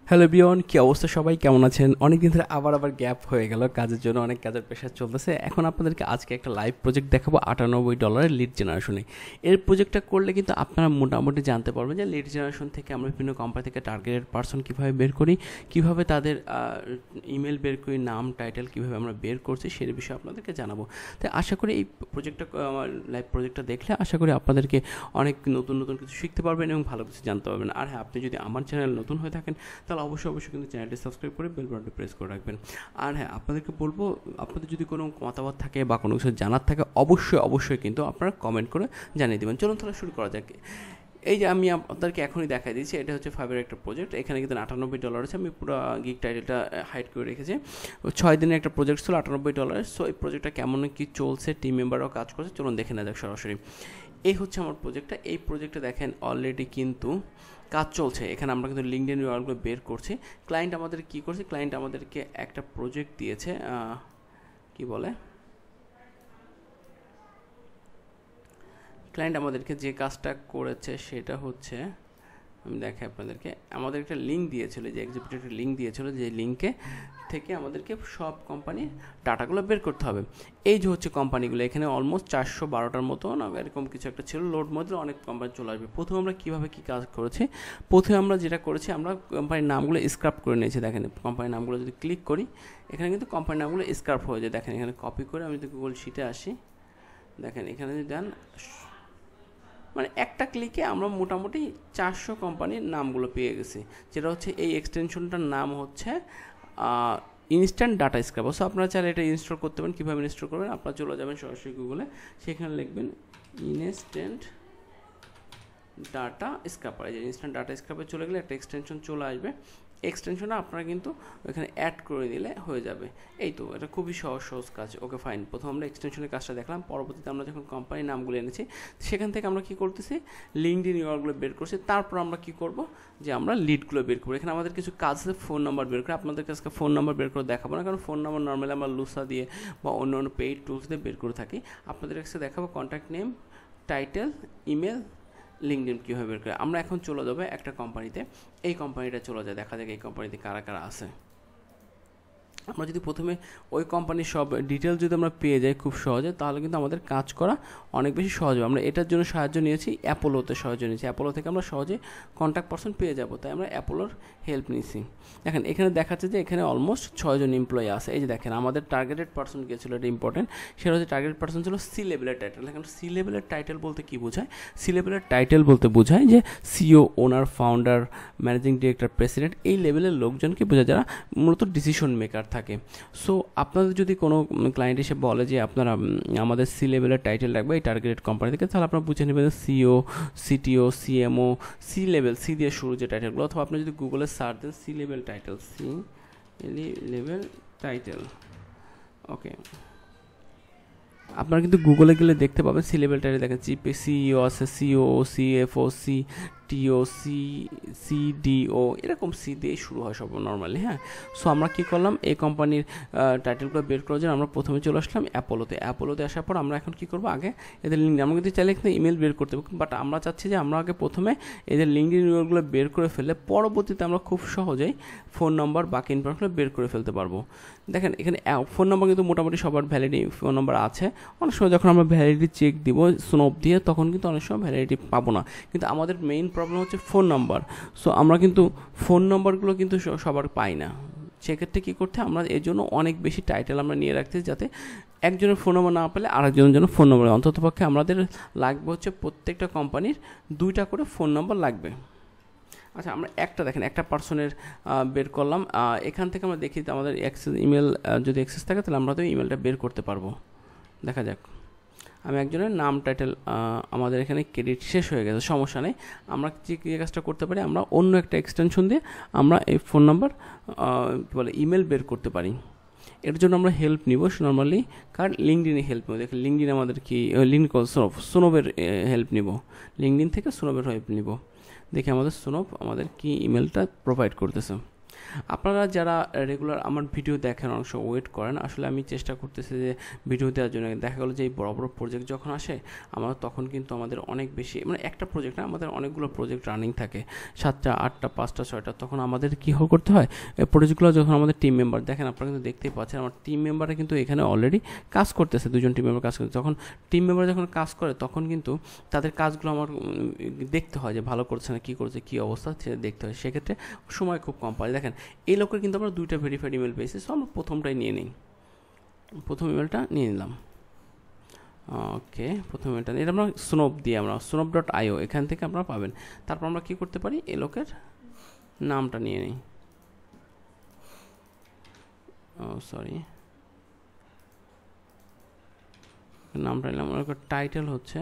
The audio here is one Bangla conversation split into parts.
হ্যালো এভরিওয়ান, কি অবস্থা? সবাই কেমন আছেন? অনেকদিন ধরে আবার গ্যাপ হয়ে গেল, কাজের জন্য অনেক কাজের প্রেশার চলতেছে। এখন আপনাদেরকে আজকে একটা লাইভ প্রজেক্ট দেখাবো $98 লিড জেনারেশনে। এর প্রজেক্টটা করলে কিন্তু আপনারা মোটামুটি জানতে পারবেন যে লিড জেনারেশন থেকে আমরা বিভিন্ন কোম্পানি থেকে টার্গেটেড পার্সন কীভাবে বের করি, কীভাবে তাদের ইমেল বের করি, নাম টাইটেল কীভাবে আমরা বের করছি সেই বিষয়ে আপনাদেরকে জানাবো। তাই আশা করি এই প্রজেক্টটা, আমার লাইভ প্রজেক্টটা দেখলে আশা করি আপনাদেরকে অনেক নতুন নতুন কিছু শিখতে পারবেন এবং ভালো কিছু জানতে পারবেন। আর হ্যাঁ, আপনি যদি আমার চ্যানেল নতুন হয়ে থাকেন তাহলে অবশ্যই কিন্তু চ্যানেলটি সাবস্ক্রাইব করে বেল বাটনটি প্রেস করে রাখবেন। আর হ্যাঁ, আপনাদেরকে বলবো, আপনাদের যদি কোনো মতামত থাকে বা কোনো কিছু জানার থাকে অবশ্যই কিন্তু আপনারা কমেন্ট করে জানিয়ে দেবেন। চলুন তাহলে শুরু করা যাক। এই যে আমি আপনাদেরকে এখনই দেখাই দিচ্ছি, এটা হচ্ছে ফাইবার একটা প্রজেক্ট। এখানে কিন্তু $98 আছে। আমি পুরো গিগ টাইটেলটা হাইড করে রেখেছি। 6 দিনের একটা প্রজেক্ট ছিল, $98। সো এই প্রজেক্টটা কেমন কি চলছে, টিম মেম্বাররাও কাজ করছে, চলুন দেখে নেওয়া যাক সরাসরি। এই হচ্ছে আমার প্রজেক্টটা। এই প্রজেক্টে দেখেন অলরেডি কিন্তু কাজ চলছে। এখানে আমরা কিন্তু লিঙ্কডইন ইউআরএলগুলো বের করছি। ক্লায়েন্ট আমাদের কি করছে, ক্লায়েন্ট আমাদেরকে একটা প্রজেক্ট দিয়েছে, কি বলে, ক্লায়েন্ট আমাদেরকে যে কাজটা করেছে সেটা হচ্ছে, আমি দেখাই আপনাদেরকে, আমাদের একটা লিঙ্ক দিয়েছিল, যে এক্সিকিউটিভ একটা লিঙ্ক দিয়েছিল, যে লিঙ্কে থেকে আমাদেরকে সব কোম্পানির ডাটাগুলো বের করতে হবে। এই যে হচ্ছে কোম্পানিগুলো, এখানে অলমোস্ট 412টার মতো না এরকম কিছু একটা ছিল। লোড মধ্যে অনেক কোম্পানি চলে আসবে। প্রথমে আমরা কীভাবে কী কাজ করেছি, প্রথমে আমরা যেটা করেছি, আমরা কোম্পানির নামগুলো স্ক্রাপ করে নিয়েছি। দেখেন কোম্পানির নামগুলো যদি ক্লিক করি, এখানে কিন্তু কোম্পানির নামগুলো স্ক্রাপ হয়ে যায়। দেখেন এখানে কপি করে আমি যদি গুগল শিটে আসি, দেখেন এখানে যদি দেন, মানে একটা ক্লিকে আমরা মোটামুটি 400 কোম্পানির নামগুলো পেয়ে গেছি। যেটা হচ্ছে, এই এক্সটেনশনটার নাম হচ্ছে ইনস্ট্যান্ট ডাটা স্ক্রাব। সো আপনারা চাইলে এটা ইনস্টল করতে পারেন। কীভাবে ইনস্টল করবেন, আপনারা চলে যাবেন সরাসরি গুগলে, সেখানে লিখবেন ইনস্ট্যান্ট ডাটা স্ক্রাপার। এই যে ইনস্ট্যান্ট ডাটা স্ক্রাপে চলে গেলে একটা এক্সটেনশন চলে আসবে। এক্সটেনশনটা আপনারা কিন্তু এখানে অ্যাড করে দিলে হয়ে যাবে। এই তো, এটা খুবই সহজ কাজ। ওকে ফাইন, প্রথম আমরা এক্সটেনশনের কাজটা দেখলাম। পরবর্তীতে আমরা যখন কোম্পানির নামগুলো এনেছি, সেখান থেকে আমরা কী করতেছি, লিঙ্কডইন ইউআরএলগুলো বের করছি। তারপর আমরা কী করব, যে আমরা লিডগুলো বের করবো। এখানে আমাদের কিছু কাজ আছে, ফোন নাম্বার বের করে। আপনাদের কাছে ফোন নাম্বার বের করে দেখাবো না, কারণ ফোন নাম্বার নর্মালি আমরা লুসা দিয়ে বা অন্য পেইড টুলস দিয়ে বের করে থাকি। আপনাদের কাছে দেখাবো contact name, title, email, LinkedIn কীভাবে বের করে। আমরা এখন চলে যাবো একটা কোম্পানিতে। এই কোম্পানিটা চলে যায়, দেখা যাক এই কোম্পানিতে কারা কারা আছে। আমরা যদি প্রথমে ওই কোম্পানির সব ডিটেলস যদি আমরা পেয়ে যাই খুব সহজে, তাহলে কিন্তু আমাদের কাজ করা অনেক বেশি সহজ হবে। আমরা এটার জন্য সাহায্য নিয়েছি, অ্যাপোলোতে সাহায্য নিয়েছি। অ্যাপোলো থেকে আমরা সহজে কন্ট্যাক্ট পারসন পেয়ে যাব, তাই আমরা অ্যাপোলোর হেল্প নিয়েছি। দেখেন এখানে দেখাচ্ছে যে এখানে অলমোস্ট 6 জন এমপ্লয়ি আছে। এই যে দেখেন আমাদের টার্গেটেড পারসন কে ছিল, এটা ইম্পর্টেন্ট। সেটা হচ্ছে টার্গেটেড পারসন ছিল সি লেভেলের টাইটেল। এখানে সি লেভেলের টাইটেল বলতে কী বোঝায়, সি লেভেলের টাইটেল বলতে বোঝায় যে সিও, ওনার, ফাউন্ডার, ম্যানেজিং ডিরেক্টর, প্রেসিডেন্ট, এই লেভেলের লোকজনকে বোঝায় যারা মূলত ডিসিশন মেকার থাকে। সো আপনাদের যদি কোনো ক্লায়েন্ট এসে বলে যে আপনারা আমাদের সি লেভেলের টাইটেল রাখবে এই টার্গেটেড কোম্পানি থেকে, তাহলে আপনারা বুঝে নেবেন COO, CTO, CMO, C level, C দিয়ে শুরু যে টাইটেলগুলো। অথবা আপনি যদি গুগলে সার্চ দেন C level title, C level title, okay, আপনারা কিন্তু গুগলে গেলে দেখতে পাবেন সি লেভেল টাইটেল। দেখেন সিইও আছে, সিও, সিএফও, সিটিও, সিডিও, এরকম সি দিয়ে শুরু হয় সব নর্মালি। হ্যাঁ, সো আমরা কী করলাম, এই কোম্পানির টাইটেলগুলো বের করার জন্য আমরা প্রথমে চলে আসলাম অ্যাপোলোতে আসার পর আমরা এখন কী করবো, আগে এদের লিঙ্ক, আমরা কিন্তু চাইলে এখানে ইমেল বের করতে পারবো, বাট আমরা চাচ্ছি যে আমরা আগে প্রথমে এদের লিঙ্কডিন ইমেলগুলো বের করে ফেললে পরবর্তীতে আমরা খুব সহজেই ফোন নাম্বার বাকি ইনফরমেশন বের করে ফেলতে পারবো। দেখেন এখানে ফোন নাম্বার কিন্তু মোটামুটি সবার ভ্যালিডি ফোন নাম্বার আছে। অনেক সময় যখন আমরা ভ্যালিডিটি চেক দিব স্নোপ দিয়ে, তখন কিন্তু অনেক সময় ভ্যালিডিটি পাবো না। কিন্তু আমাদের মেইন প্রবলেম হচ্ছে ফোন নাম্বার। সো আমরা কিন্তু ফোন নাম্বারগুলো কিন্তু সবার পাই না। সেক্ষেত্রে কী করতে, আমরা এর জন্য অনেক বেশি টাইটেল আমরা নিয়ে রাখতে, যাতে একজনের ফোন নাম্বার না পেলে আরেকজনের জন্য ফোন নাম্বার, অন্ততপক্ষে আমাদের লাগবে হচ্ছে প্রত্যেকটা কোম্পানির 2টা করে ফোন নাম্বার লাগবে। আচ্ছা, আমরা দেখেন একটা পার্সনের বের করলাম। এখান থেকে আমরা দেখি আমাদের অ্যাক্সেস, ইমেল যদি অ্যাক্সেস থাকে তাহলে আমরা তো ইমেলটা বের করতে পারবো। দেখা যাক, আমি একজনের নাম টাইটেল, আমাদের এখানে ক্রেডিট শেষ হয়ে গেছে, সমস্যা নেই। আমরা যে কাজটা করতে পারি, আমরা অন্য একটা এক্সটেনশন দিয়ে আমরা এই ফোন নাম্বার বলে ইমেল বের করতে পারি। এর জন্য আমরা হেল্প নিব নর্মালি, কারণ লিঙ্কডিনে হেল্প নেব। দেখেন লিঙ্কডিন আমাদের কি লিঙ্ক সোনবের হেল্প নিব, লিঙ্কডিন থেকে সোনবের হেল্প নিব। দেখি আমাদের সোনব আমাদের কি ইমেলটা প্রোভাইড করতেছে। আপনারা যারা রেগুলার আমার ভিডিও দেখেন, অনেক সময় ওয়েট করেন, আসলে আমি চেষ্টা করতেছি যে ভিডিও দেওয়ার জন্য। দেখা গেলো যে এই বড় বড় প্রজেক্ট যখন আসে আমরা তখন কিন্তু আমাদের অনেক বেশি, মানে একটা প্রজেক্ট না, আমাদের অনেকগুলো প্রজেক্ট রানিং থাকে, 7টা 8টা 5টা 6টা, তখন আমাদের কী করতে হয়, এই প্রজেক্টগুলো যখন আমাদের টিম মেম্বার দেখেন, আপনারা কিন্তু দেখতেই পাচ্ছেন আমার টিম মেম্বাররা কিন্তু এখানে অলরেডি কাজ করতেছে, 2জন টিম মেম্বার কাজ করতেছে। যখন টিম মেম্বার যখন কাজ করে তখন কিন্তু তাদের কাজগুলো আমার দেখতে হয় যে ভালো করছে না, কী করছে, কী অবস্থা, সেটা দেখতে হয়। সেক্ষেত্রে সময় খুব কম পাই। দেখেন এই লোকের কিন্তু আমরা 2টা ভেরিফাইড ইমেল পেয়েছি, সো আমরা প্রথমটাই নিয়ে নিই, প্রথম ইমেলটা নিয়ে নিলাম। ওকে, প্রথম ইমেলটা এটা আমরা স্নোপ দিয়ে, আমরা snop.io এখান থেকে আপনারা পাবেন। তারপর আমরা কী করতে পারি, এই লোকের নামটা নিয়ে নিই। সরি, নামটা নিলাম। ওর টাইটেল হচ্ছে,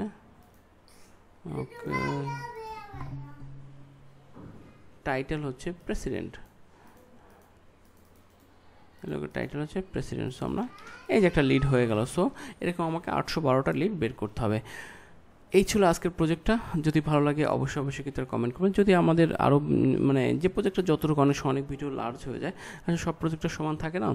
ওকে, টাইটেল হচ্ছে প্রেসিডেন্ট, টাইটেল হচ্ছে প্রেসিডেন্ট। সো আমরা এই যে একটা লিড হয়ে গেল। সো এরকম আমাকে 812টা লিড বের করতে হবে। এই ছিল আজকের প্রজেক্টটা। যদি ভালো লাগে অবশ্যই কিন্তু কমেন্ট করবেন। যদি আমাদের আরও মানে যে প্রজেক্টটা যতটুকু অনেক ভিডিও লার্জ হয়ে যায়, আসলে সব প্রজেক্টটা সমান থাকে না,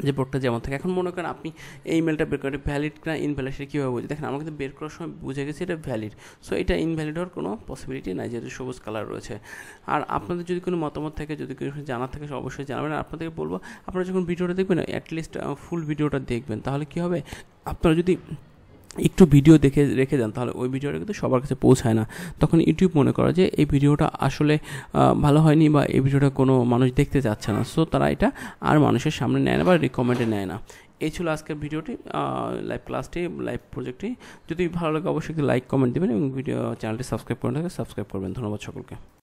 যে বোর্ডটা যেমন থাকে। এখন মনে করেন আপনি এই ইমেলটা বের করে ভ্যালিড না ইনভ্যালিড সেটা কীভাবে বুঝি? দেখেন আমরা কিন্তু বের করার সময় বুঝে গেছি এটা ভ্যালিড, সো এটা ইনভ্যালিড হওয়ার কোনো পসিবিলিটি নাই, যেহেতু সবুজ কালার রয়েছে। আর আপনাদের যদি কোনো মতামত থাকে, যদি কিছু জানার থাকে অবশ্যই জানাবেন। আর আপনাদেরকে বলবো, আপনারা যখন ভিডিওটা দেখবেন অ্যাটলিস্ট ফুল ভিডিওটা দেখবেন, তাহলে কী হবে, আপনারা যদি একটু ভিডিও দেখে রেখে যান তাহলে ওই ভিডিওটা কিন্তু সবার কাছে পৌঁছায় না। তখন ইউটিউব মনে করে যে এই ভিডিওটা আসলে ভালো হয়নি, বা এই ভিডিওটা কোনো মানুষ দেখতে চাচ্ছে না, সো তারা এটা আর মানুষের সামনে নেয় না বা রিকমেন্ডে নেয় না। এই ছিল আজকের ভিডিওটি, লাইভ ক্লাসটি, লাইভ প্রজেক্টটি। যদি ভালো লাগে অবশ্যই লাইক কমেন্ট দেবেন এবং ভিডিও চ্যানেলটি সাবস্ক্রাইব করে থাকলে সাবস্ক্রাইব করবেন। ধন্যবাদ সকলকে।